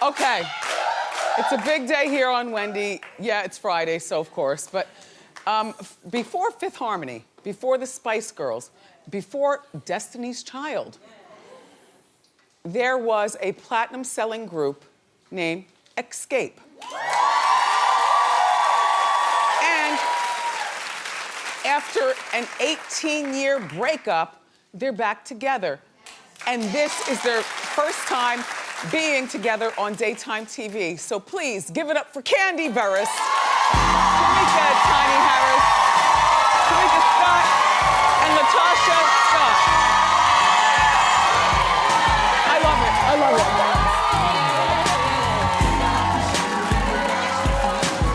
Okay. It's a big day here on Wendy. Yeah, it's Friday, so of course. But before Fifth Harmony, before the Spice Girls, before Destiny's Child, there was a platinum-selling group named Xscape. And after an 18-year breakup, they're back together. And this is their first time being together on daytime TV. So please, give it up for Candy Burris, Tamika Tiny Harris, Tamika Scott, and Latasha Scott. I love it. I love it.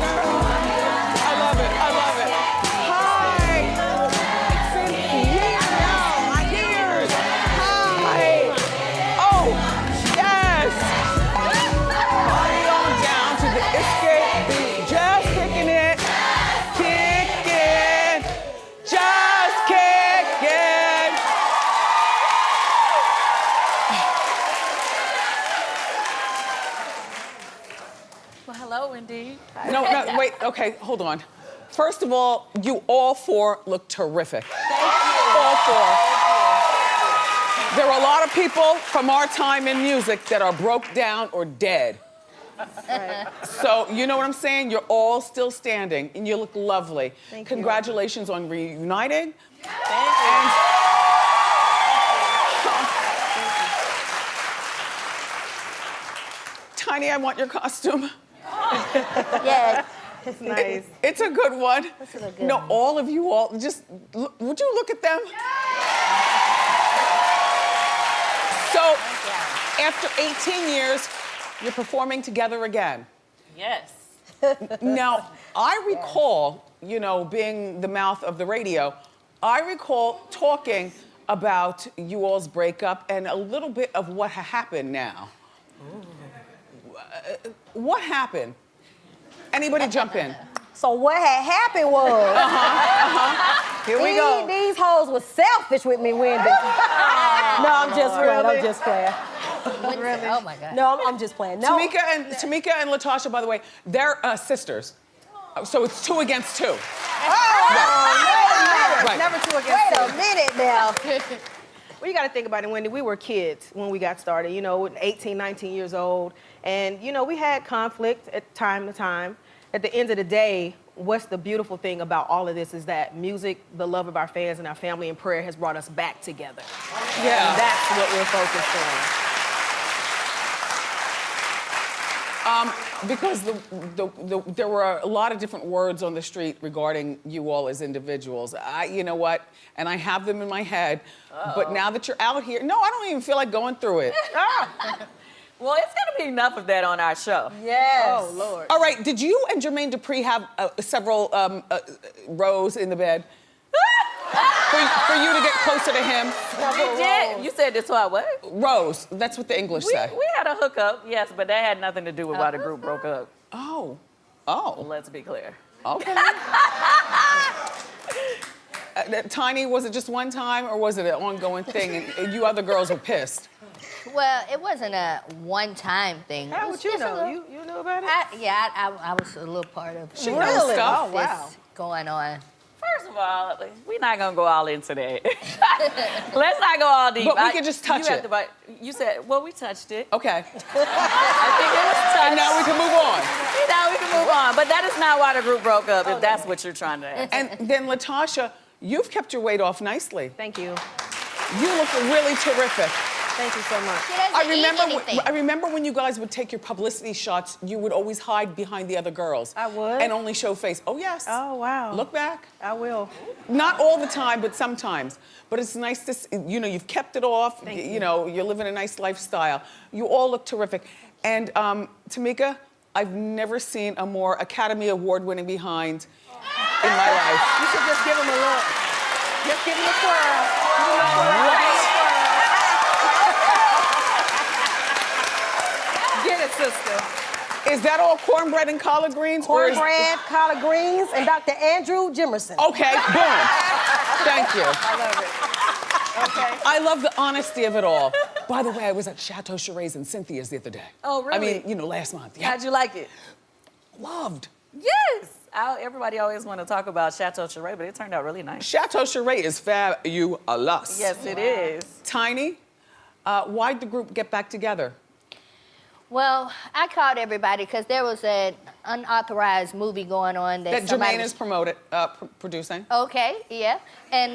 I love it. I love it. Hi. It's been years. Years. Hi. Oh, yes. Party on down to the Xscape beat. Just kicking it. Kicking. Just kicking. Well, hello, Wendy. No, wait, okay, hold on. First of all, you all four look terrific. Thank you. All four. There are a lot of people from our time in music that are broke down or dead. Right. So, you know what I'm saying? You're all still standing and you look lovely. Thank you. Congratulations on reuniting. Thank you. Tiny, I want your costume. Yeah, it's nice. It's a good one. This is a good No, one. all of you all, just, would you look at them? So, after 18 years, you're performing together again. Yes. Now, I recall, you know, being the mouth of the radio, I recall talking about you all's breakup and a little bit of what happened now. What happened? Anybody jump in? So what had happened was, Here we go. these hoes were selfish with me, Wendy. No, I'm just playing. I'm just playing. Really? Oh my God. No, I'm just playing. No. Tamika and Latasha, by the way, they're sisters. So it's 2 against 2. Oh, Right. Never two against wait two. a minute now. Well, you got to think about it, Wendy. We were kids when we got started, you know, 18, 19 years old. And, you know, we had conflict at time to time. At the end of the day, what's the beautiful thing about all of this is that music, the love of our fans and our family and prayer has brought us back together. Yeah. And that's what we're focused on. Because there were a lot of different words on the street regarding you all as individuals. You know what? And I have them in my head. But now that you're out here, no, I don't even feel like going through it. Well, it's gonna be enough of that on our show. Yes. Oh, Lord. All right, did you and Jermaine Dupri have several rows in the bed? for you to get closer to him? We did. You said this what? Rows, that's what the English say. We had a hookup, yes, but that had nothing to do with why the group broke up. Oh, Let's be clear. okay. Tiny, was it just one time or was it an ongoing thing and you other girls were pissed? Well, it wasn't a one-time thing. How It would was you just a know? little- You knew about it? I was a little part of She knows stuff. Oh, wow. this going on. First of all, we're not gonna go all into that. Let's not go all deep. But we can just touch it. You said, well, we touched it. Okay, I think it was touched. and now we can move on. Now we can move on. But that is not why the group broke up, if that's what you're trying to ask. And then Latasha, you've kept your weight off nicely. Thank you. You look really terrific. Thank you so much. She doesn't I eat anything. remember when you guys would take your publicity shots, you would always hide behind the other girls. I would? And only show face. Oh, yes. Oh, wow. Look back. I will. Not all the time, but sometimes. But it's nice to see, you know, you've kept it off. Thank You you. know, you're living a nice lifestyle. You all look terrific. And Tamika, I've never seen a more Academy Award-winning behind in my life. You should just give him a look. Just give him a twirl. Give him a twirl. What? Get it, sister. Is that all cornbread and collard greens? or is- Cornbread, collard greens, and Dr. Andrew Jimerson. Okay, boom. Thank you. I love it. Okay. I love the honesty of it all. By the way, I was at Chateau Chare's and Cynthia's the other day. Oh, really? I mean, you know, last month. Yeah. How'd you like it? Loved. Yes. Everybody always want to talk about Chateau Charay, but it turned out really nice. Chateau Charé is fabulous. Yes, it is. Tiny, why'd the group get back together? Well, I called everybody because there was an unauthorized movie going on That somebody Jermaine is producing. Okay, yeah. And,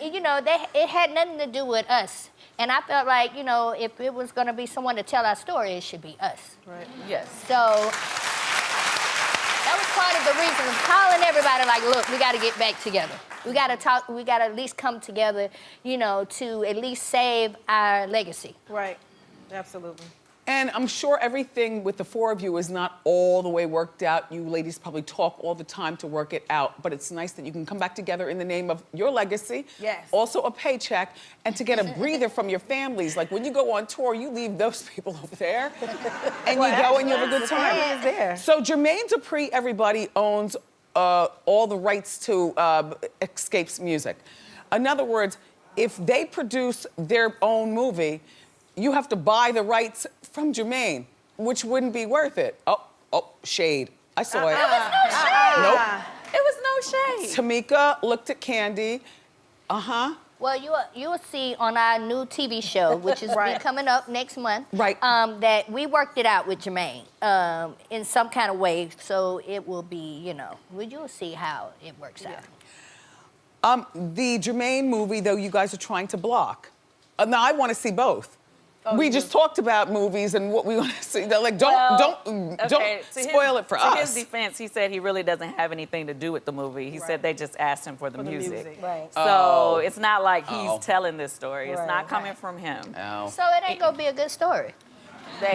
you know, it had nothing to do with us. And I felt like, you know, if it was going to be someone to tell our story, it should be us. Right. Yes. So that was part of the reason of calling everybody like, look, we got to get back together. We got to talk, we got to at least come together, you know, to at least save our legacy. Right, absolutely. And I'm sure everything with the four of you is not all the way worked out. You ladies probably talk all the time to work it out, but it's nice that you can come back together in the name of your legacy. Yes. Also a paycheck, and to get a breather from your families. Like when you go on tour, you leave those people over there, and you go and you have a good time. The family is there. So Jermaine Dupri, everybody owns all the rights to Xscape's music. In other words, if they produce their own movie, you have to buy the rights from Jermaine, which wouldn't be worth it. Oh, shade. I saw it. It was no shade. Nope. It was no shade. Tamika looked at Candy. Uh-huh. Well, you will see on our new TV show, which is Right. be coming up next month, Right. That we worked it out with Jermaine in some kind of way, so it will be, you know, you'll see how it works out. The Jermaine movie, though, you guys are trying to block. Now, I want to see both. We just talked about movies and what we want to see. They're like, don't spoil it for us. To his defense, he said he really doesn't have anything to do with the movie. He said they just asked him for the music. Right. So it's not like he's Oh. telling this story. It's Right. not coming from him. Oh. So it ain't gonna be a good story.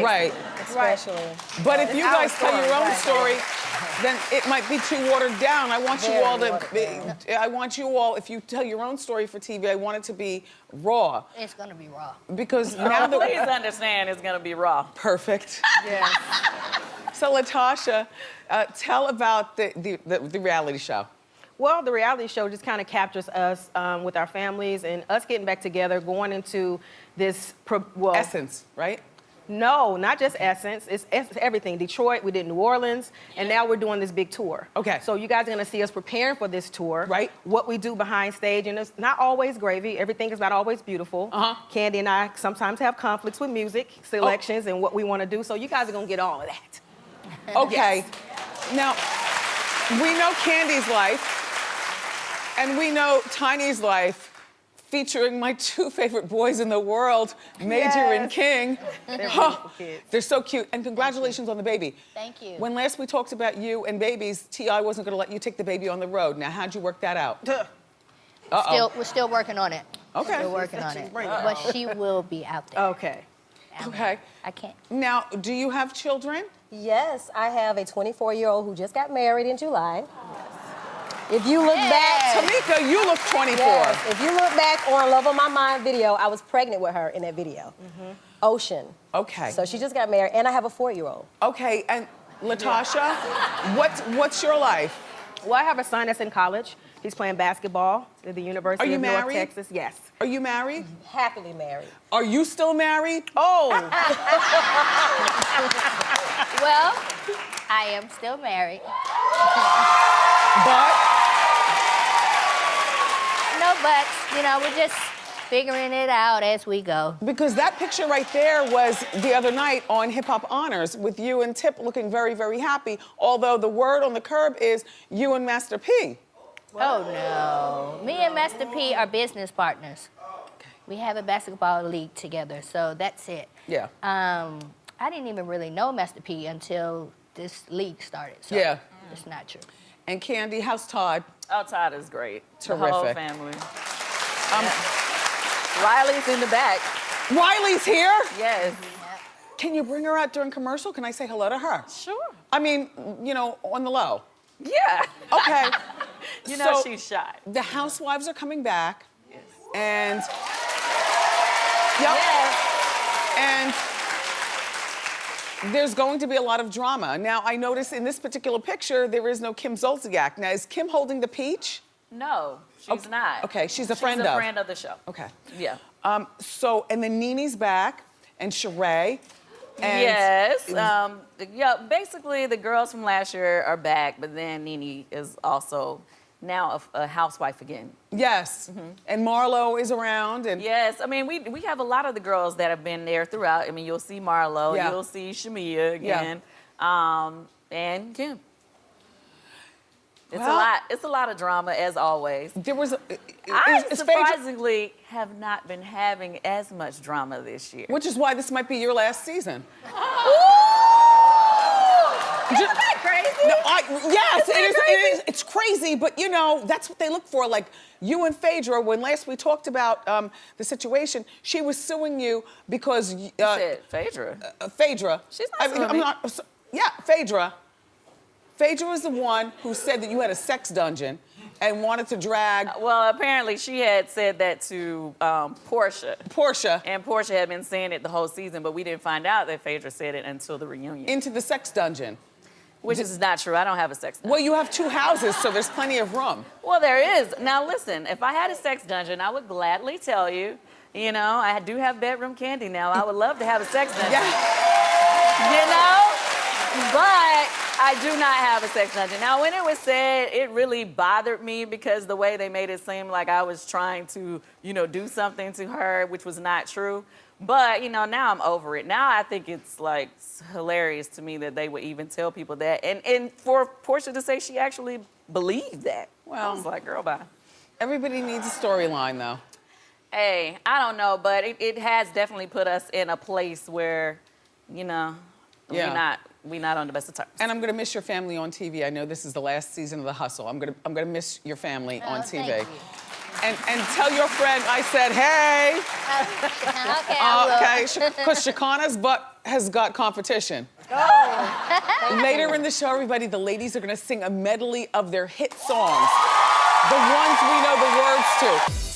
Right. Especially. But if you our guys tell your own story, story, then it might be too watered down. I want you Very all watered down. I want you all, if you tell your own story for TV, I want it to be raw. It's gonna be raw. Because now that Please understand it's gonna be raw. perfect. Yes. So Latasha, tell about the reality show. Well, the reality show just kind of captures us with our families and us getting back together, going into this, Essence, right? No, not just Essence. It's everything. Detroit, we did New Orleans, and now we're doing this big tour. Okay. So you guys are gonna see us preparing for this tour. Right. What we do behind stage, and it's not always gravy. Everything is not always beautiful. Candy and I sometimes have conflicts with music selections and what we want to do. So you guys are gonna get all of that. Okay. Now, we know Candy's life, and we know Tiny's life, featuring my two favorite boys in the world, Major and Yes. King. They're beautiful kids. They're so cute. And congratulations on the baby. Thank you. When last we talked about you and babies, T.I. wasn't going to let you take the baby on the road. Now, how'd you work that out? We're still working on it. Okay. Still working on it. Bring it. But she will be out there. Okay. Okay. I can't. Now, do you have children? Yes, I have a 24-year-old who just got married in July. If you look back, Tamika, you look 24. yes, if you look back on Love on My Mind video, I was pregnant with her in that video. Ocean. Okay. So she just got married, and I have a 4-year-old. Okay, and Latasha, what's your life? Well, I have a son that's in college. He's playing basketball at the University Are you of North married? Texas. Yes. Are you married? Happily married. Are you still married? Oh, Well, I am still married. but No buts. You know, we're just figuring it out as we go. because that picture right there was the other night on Hip Hop Honors with you and Tip looking very, very happy. Although the word on the curb is you and Master P. Oh, no. Me and Master P are business partners. We have a basketball league together, so that's it. Yeah. I didn't even really know Master P until this league started. So Yeah. It's not true. And Candy, how's Todd? Oh, Todd is great. The whole Terrific. family. Riley's in the back. Riley's here? Yes. Can you bring her out during commercial? Can I say hello to her? Sure. I mean, you know, on the low. Yeah. Okay. You know So, she's shy. The housewives are coming back. And yep. And there's going to be a lot of drama. Now, I notice in this particular picture, there is no Kim Zolciak. Now, is Kim holding the peach? No, she's not. Okay, she's a friend She's a of. friend of the show. Okay. Yeah. So, and then Nene's back, and Sheree. And Yes. Yeah, basically the girls from last year are back, but then Nene is also now a housewife again. Yes. And Marlo is around, and Yes, I mean, we have a lot of the girls that have been there throughout. I mean, you'll see Marlo, Yeah. you'll see Shamia again, and Kim. It's Well- a lot. It's a lot of drama as always. there was. I is Phaedra- surprisingly have not been having as much drama this year. which is why this might be your last season. Isn't that crazy? No, yes, Isn't it is. that It is. It's crazy, but you know that's what they look for. Like you and Phaedra, when last we talked about the situation, she was suing you because Said Phaedra. Phaedra. She's not suing I'm me. not. Yeah, Phaedra. Phaedra was the one who said that you had a sex dungeon and wanted to drag Well, apparently she had said that to Portia. Portia And Portia had been saying it the whole season, but we didn't find out that Phaedra said it until the reunion. into the sex dungeon. Which is not true. I don't have a sex dungeon. Well, you have 2 houses, so there's plenty of room. Well, there is. Now, listen, if I had a sex dungeon, I would gladly tell you, you know, I do have bedroom candy now. I would love to have a sex dungeon. Yeah. You know? But I do not have a sex dungeon. Now, when it was said, it really bothered me because the way they made it seem like I was trying to, you know, do something to her, which was not true. But, you know, now I'm over it. Now I think it's, like, hilarious to me that they would even tell people that. And for Portia to say she actually believed that. Well, I was like, girl, bye. Everybody needs a storyline, though. Hey, I don't know, but it has definitely put us in a place where, you know, Yeah. we're not on the best of terms. And I'm gonna miss your family on TV. I know this is the last season of The Hustle. I'm gonna miss your family on TV. Thank you. And tell your friend I said hey. Okay, I will. Okay, because Shekinah's butt has got competition. Later in the show, everybody, the ladies are gonna sing a medley of their hit songs, the ones we know the words to.